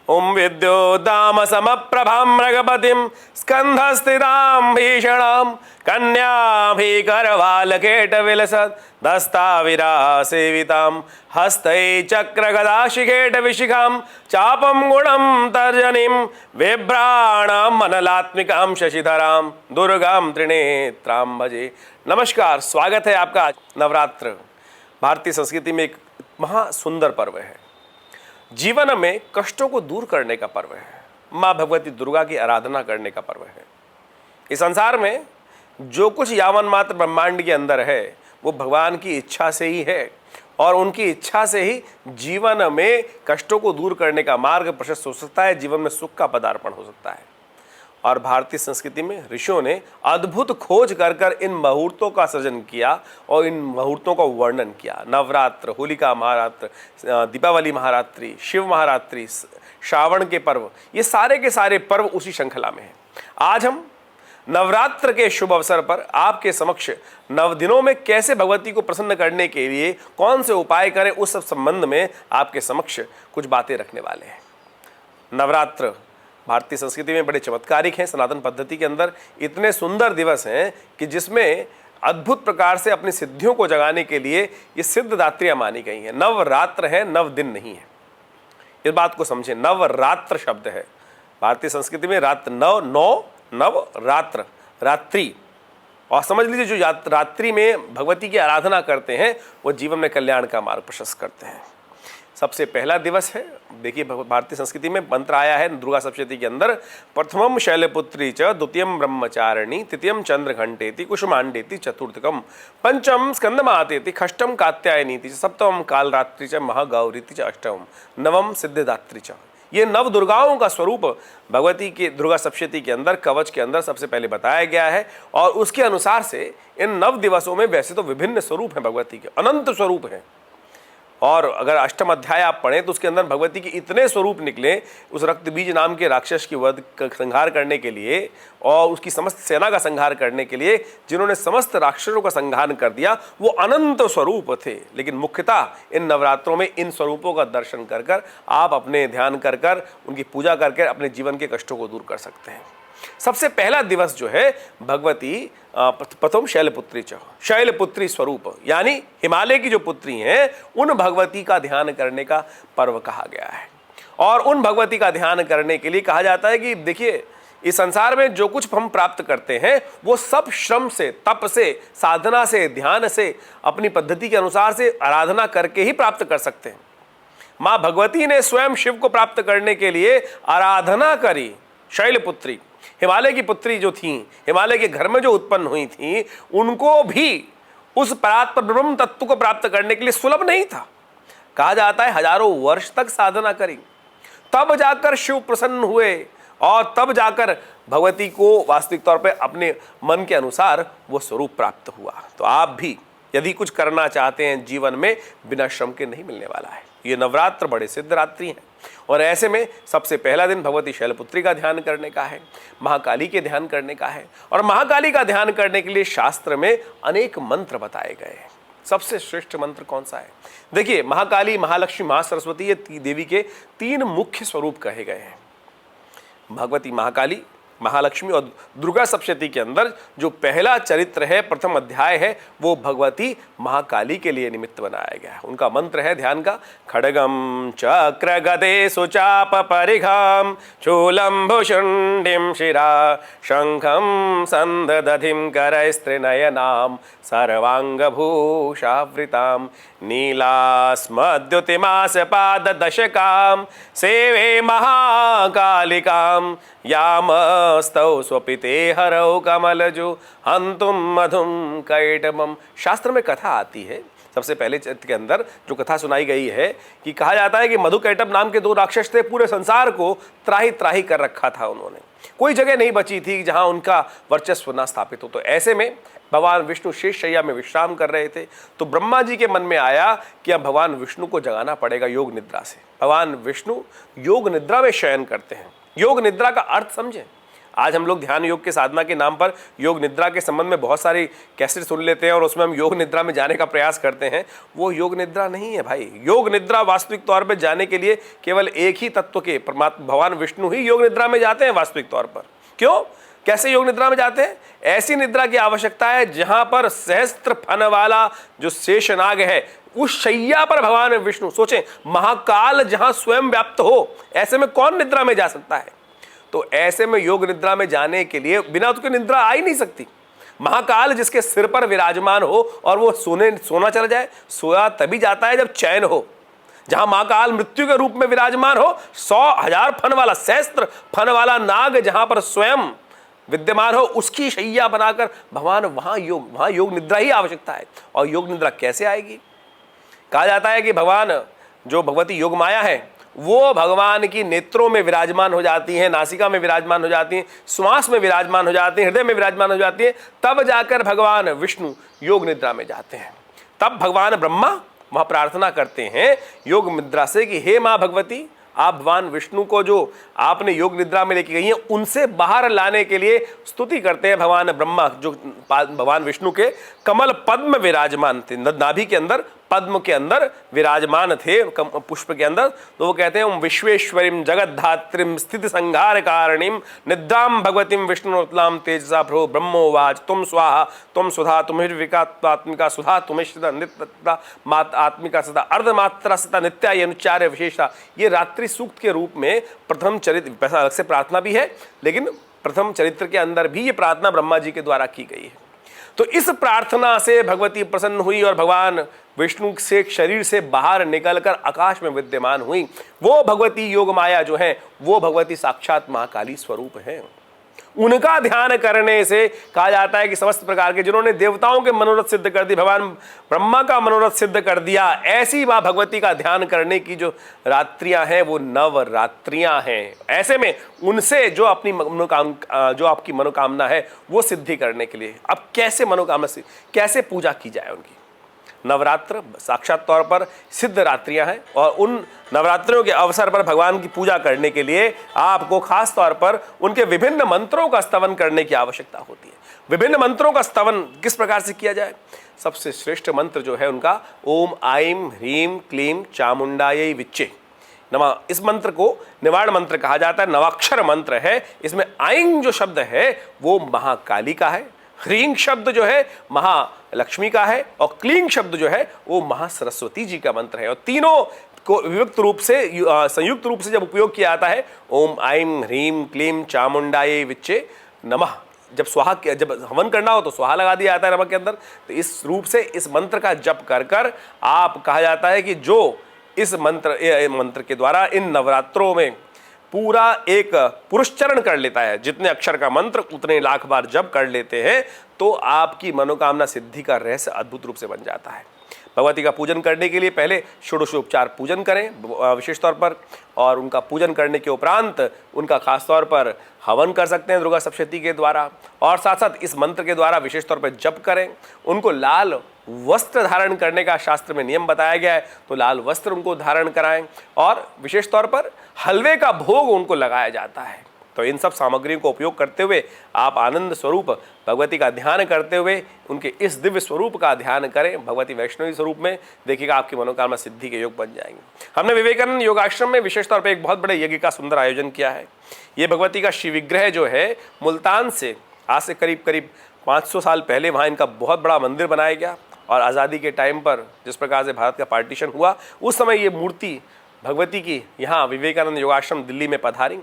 ओम विद्योदाम समप्रभां मृगपतिं स्कंधस्थितां भीषणां कन्याभिकरवालकेटविलसत् दस्ताविरासेवितां हस्तै चक्रगदाशिखेटविशिखां चापं गुणं तर्जनीं बिभ्राणां मनलात्मिकां शशिधरां दुर्गां त्रिनेत्रां भजे। नमस्कार, स्वागत है आपका। नवरात्र भारतीय संस्कृति में एक महासुंदर पर्व है। जीवन में कष्टों को दूर करने का पर्व है। माँ भगवती दुर्गा की आराधना करने का पर्व है। इस संसार में जो कुछ यावन मात्र ब्रह्मांड के अंदर है वो भगवान की इच्छा से ही है और उनकी इच्छा से ही जीवन में कष्टों को दूर करने का मार्ग प्रशस्त हो सकता है, जीवन में सुख का पदार्पण हो सकता है। और भारतीय संस्कृति में ऋषियों ने अद्भुत खोज कर कर इन मुहूर्तों का सृजन किया और इन मुहूर्तों का वर्णन किया। नवरात्र, होलिका महारात्र, दीपावली महारात्रि, शिव महारात्रि, श्रावण के पर्व, ये सारे के सारे पर्व उसी श्रृंखला में हैं। आज हम नवरात्र के शुभ अवसर पर आपके समक्ष नव दिनों में कैसे भगवती को प्रसन्न करने के लिए कौन से उपाय करें, उस सब संबंध में आपके समक्ष कुछ बातें रखने वाले हैं। नवरात्र भारतीय संस्कृति में बड़े चमत्कारिक हैं। सनातन पद्धति के अंदर इतने सुंदर दिवस हैं कि जिसमें अद्भुत प्रकार से अपनी सिद्धियों को जगाने के लिए ये सिद्धदात्रियां मानी गई हैं। नवरात्र है, नव दिन नहीं है। इस बात को समझें, नवरात्र शब्द है भारतीय संस्कृति में। रात्र नव रात्र, रात्रि। और समझ लीजिए जो रात्रि में भगवती की आराधना करते हैं वो जीवन में कल्याण का मार्ग प्रशस्त करते हैं। सबसे पहला दिवस है, देखिए भारतीय संस्कृति में मंत्र आया है दुर्गा सप्तशती के अंदर, प्रथमम शैलपुत्री च, द्वितीयम ब्रह्मचारिणी, तृतीयम चंद्रघंटेति, कुसुमांडेति, चतुर्थकम पंचम स्कंदमातेति, षष्ठम कात्यायनीति, सप्तमम कालरात्रि च, महागौरीति च, अष्टमम नवम सिद्धिदात्री च। ये नव दुर्गाओं का स्वरूप भगवती के दुर्गा सप्तशती के अंदर कवच के अंदर सबसे पहले बताया गया है। और उसके अनुसार से इन नव दिवसों में वैसे तो विभिन्न स्वरूप हैं भगवती के, अनंत स्वरूप हैं। और अगर अष्टम अध्याय आप पढ़ें तो उसके अंदर भगवती के इतने स्वरूप निकले उस रक्तबीज नाम के राक्षस की वध संहार करने के लिए और उसकी समस्त सेना का संहार करने के लिए, जिन्होंने समस्त राक्षसों का संहार कर दिया, वो अनंत स्वरूप थे। लेकिन मुख्यतः इन नवरात्रों में इन स्वरूपों का दर्शन कर कर आप अपने ध्यान कर कर उनकी पूजा करके अपने जीवन के कष्टों को दूर कर सकते हैं। सबसे पहला दिवस जो है भगवती प्रथम शैलपुत्री च, शैलपुत्री स्वरूप यानी हिमालय की जो पुत्री हैं उन भगवती का ध्यान करने का पर्व कहा गया है। और उन भगवती का ध्यान करने के लिए कहा जाता है कि देखिए इस संसार में जो कुछ हम प्राप्त करते हैं वो सब श्रम से, तप से, साधना से, ध्यान से, अपनी पद्धति के अनुसार से आराधना करके ही प्राप्त कर सकते हैं। माँ भगवती ने स्वयं शिव को प्राप्त करने के लिए आराधना करी। शैलपुत्री हिमालय की पुत्री जो थी, हिमालय के घर में जो उत्पन्न हुई थी, उनको भी उस परात्पर ब्रह्म तत्व को प्राप्त करने के लिए सुलभ नहीं था। कहा जाता है हजारों वर्ष तक साधना करी, तब जाकर शिव प्रसन्न हुए और तब जाकर भगवती को वास्तविक तौर पे अपने मन के अनुसार वो स्वरूप प्राप्त हुआ। तो आप भी यदि कुछ करना चाहते हैं जीवन में, बिना श्रम के नहीं मिलने वाला है। ये नवरात्र बड़े सिद्ध रात्रि हैं और ऐसे में सबसे पहला दिन भगवती शैलपुत्री का ध्यान करने का है, महाकाली के ध्यान करने का है। और महाकाली का ध्यान करने के लिए शास्त्र में अनेक मंत्र बताए गए हैं। सबसे श्रेष्ठ मंत्र कौन सा है? देखिए, महाकाली, महालक्ष्मी, महासरस्वती ये देवी के तीन मुख्य स्वरूप कहे गए हैं। भगवती महाकाली, महालक्ष्मी और दुर्गा सप्तशती के अंदर जो पहला चरित्र है, प्रथम अध्याय है, वो भगवती महाकाली के लिए निमित्त बनाया गया है। उनका मंत्र है ध्यान का, खड्गम चक्र गदे सुचाप परिघाम शूलम भुषुंडिम शिरा शंखम संदधिम करस्त्रिनयनाम सर्वांग भूषावृताम नीलास्मद्युतिमास पाद दशकाम सेवे महाकालिकाम यामस्तौ स्वपिते हरौ कमलजु हंतुम मधुम कैटमम। शास्त्र में कथा आती है, सबसे पहले चरित्र के अंदर जो कथा सुनाई गई है कि कहा जाता है कि मधु कैटभ नाम के दो राक्षस थे, पूरे संसार को त्राही त्राही कर रखा था उन्होंने। कोई जगह नहीं बची थी जहां उनका वर्चस्व ना स्थापित हो। तो ऐसे में भगवान विष्णु शेष शैया में विश्राम कर रहे थे। तो ब्रह्मा जी के मन में आया कि अब भगवान विष्णु को जगाना पड़ेगा योग निद्रा से। भगवान विष्णु योग निद्रा में शयन करते हैं। योग निद्रा का अर्थ समझें। आज हम लोग ध्यान योग के साधना के नाम पर योग निद्रा के संबंध में बहुत सारी कैसेट सुन लेते हैं और उसमें हम योग निद्रा में जाने का प्रयास करते हैं। वो योग निद्रा नहीं है भाई। योग निद्रा वास्तविक तौर पर जाने के लिए केवल एक ही तत्व के परमात्मा भगवान विष्णु ही योग निद्रा में जाते हैं वास्तविक तौर पर। क्यों, कैसे योग निद्रा में जाते हैं? ऐसी निद्रा की आवश्यकता है जहां पर सहस्त्र फन वाला जो शेषनाग है उस शैया पर भगवान विष्णु, सोचें महाकाल जहां स्वयं व्याप्त हो, ऐसे में कौन निद्रा में जा सकता है? तो ऐसे में योग निद्रा में जाने के लिए बिना उसके निद्रा आ ही नहीं सकती। महाकाल जिसके सिर पर विराजमान हो और वो सोना चला जाए, सोया तभी जाता है जब चैन हो। जहां महाकाल मृत्यु के रूप में विराजमान हो, 100,000 फन वाला, सहस्त्र फन वाला नाग जहां पर स्वयं विद्यमान हो, उसकी शैया बनाकर भगवान वहां योग निद्रा ही आवश्यकता है। और योग निद्रा कैसे आएगी? कहा जाता है कि भगवान जो भगवती योग माया है वो भगवान की नेत्रों में विराजमान हो जाती हैं, नासिका में विराजमान हो जाती हैं, श्वास में विराजमान हो जाती हैं, हृदय में विराजमान हो जाती हैं। तब जाकर भगवान विष्णु योग निद्रा में जाते हैं। तब भगवान ब्रह्मा वहां प्रार्थना करते हैं योग निद्रा से कि हे मां भगवती, आप भगवान विष्णु को जो आपने योग निद्रा में लेके गई हैं उनसे बाहर लाने के लिए स्तुति करते हैं। भगवान ब्रह्मा जो भगवान विष्णु के कमल पद्म विराजमान थे, नाभि के अंदर, पद्म के अंदर विराजमान थे, पुष्प के अंदर, तो वो कहते हैं ओम विश्वेश्वरीम जगद्धात्रीम स्थिति संहार कारणीम निद्राम भगवतीम विष्णुतलाम तेजसा भ्रो ब्रह्मोवाच तुम स्वाहा तुम सुधा तुमिर्विकात्मिका सुधा तुमिश्रिता नित्यता मात आत्मिका सदा अर्धमात्रा सदा नित्या ये अनुच्चार्य विशेषा। ये रात्रि सूक्त के रूप में प्रथम चरित्र, वैसा अलग से प्रार्थना भी है लेकिन प्रथम चरित्र के अंदर भी ये प्रार्थना ब्रह्मा जी के द्वारा की गई है। तो इस प्रार्थना से भगवती प्रसन्न हुई और भगवान विष्णु से शरीर से बाहर निकलकर आकाश में विद्यमान हुई। वो भगवती योग माया जो है वो भगवती साक्षात महाकाली स्वरूप है। उनका ध्यान करने से कहा जाता है कि समस्त प्रकार के जिन्होंने देवताओं के मनोरथ सिद्ध कर दी, भगवान ब्रह्मा का मनोरथ सिद्ध कर दिया, ऐसी मां भगवती का ध्यान करने की जो रात्रियां हैं वो नवरात्रियां हैं। ऐसे में उनसे जो अपनी जो आपकी मनोकामना है वो सिद्धि करने के लिए अब कैसे मनोकामना से कैसे पूजा की जाए उनकी। नवरात्र साक्षात तौर पर सिद्ध रात्रियां हैं और उन नवरात्रियों के अवसर पर भगवान की पूजा करने के लिए आपको खास तौर पर उनके विभिन्न मंत्रों का स्तवन करने की आवश्यकता होती है। विभिन्न मंत्रों का स्तवन किस प्रकार से किया जाए? सबसे श्रेष्ठ मंत्र जो है उनका ओम आईं ह्रीं क्लीं चामुंडायै विच्चे नमः। इस मंत्र को निवारण मंत्र कहा जाता है, नवाक्षर मंत्र है। इसमें आईं जो शब्द है वो महाकाली का है, ह्रीं शब्द जो है महालक्ष्मी का है और क्लीं शब्द जो है वो महासरस्वती जी का मंत्र है। और तीनों को वियुक्त रूप से संयुक्त रूप से जब उपयोग किया जाता है ओम आईं ह्रीं क्लीं चामुंडायै विच्चे नमः, जब हवन करना हो तो स्वाहा लगा दिया जाता है नमक के अंदर। तो इस रूप से इस मंत्र का जप कर कर आप कहा जाता है कि जो इस मंत्र के द्वारा इन नवरात्रों में पूरा एक पुरुष चरण कर लेता है, जितने अक्षर का मंत्र उतने लाख बार जप कर लेते हैं, तो आपकी मनोकामना सिद्धि का रहस्य अद्भुत रूप से बन जाता है। भगवती का पूजन करने के लिए पहले षोडशोपचार पूजन करें विशेष तौर पर, और उनका पूजन करने के उपरांत उनका खास तौर पर हवन कर सकते हैं दुर्गा सप्तशती के द्वारा, और साथ साथ इस मंत्र के द्वारा विशेष तौर पर जप करें। उनको लाल वस्त्र धारण करने का शास्त्र में नियम बताया गया है, तो लाल वस्त्र उनको धारण कराएं और विशेष तौर पर हलवे का भोग उनको लगाया जाता है। तो इन सब सामग्रियों को उपयोग करते हुए आप आनंद स्वरूप भगवती का ध्यान करते हुए उनके इस दिव्य स्वरूप का ध्यान करें भगवती वैष्णवी स्वरूप में, देखिएगा आपकी मनोकामना सिद्धि के योग बन जाएंगे। हमने विवेकानंद योगाश्रम में विशेष तौर पर एक बहुत बड़े यज्ञ का सुंदर आयोजन किया है। ये भगवती का शिव विग्रह जो है मुल्तान से आज से करीब करीब 500 साल पहले वहाँ इनका बहुत बड़ा मंदिर बनाया गया, और आज़ादी के टाइम पर जिस प्रकार से भारत का पार्टीशन हुआ उस समय ये मूर्ति भगवती की यहाँ विवेकानंद योगाश्रम दिल्ली में पधारी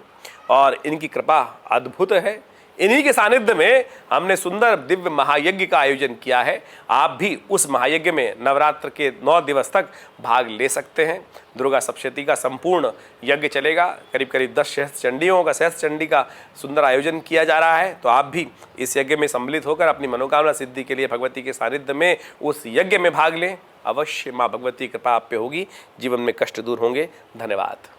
और इनकी कृपा अद्भुत है। इन्हीं के सानिध्य में हमने सुंदर दिव्य महायज्ञ का आयोजन किया है। आप भी उस महायज्ञ में नवरात्र के 9 दिवस तक भाग ले सकते हैं। दुर्गा सप्तशती का संपूर्ण यज्ञ चलेगा, करीब करीब 10 सहस्त्र चंडियों का, सहस्त्र चंडी का सुंदर आयोजन किया जा रहा है। तो आप भी इस यज्ञ में सम्मिलित होकर अपनी मनोकामना सिद्धि के लिए भगवती के सानिध्य में उस यज्ञ में भाग लें। अवश्य माँ भगवती कृपा आप पे होगी, जीवन में कष्ट दूर होंगे। धन्यवाद।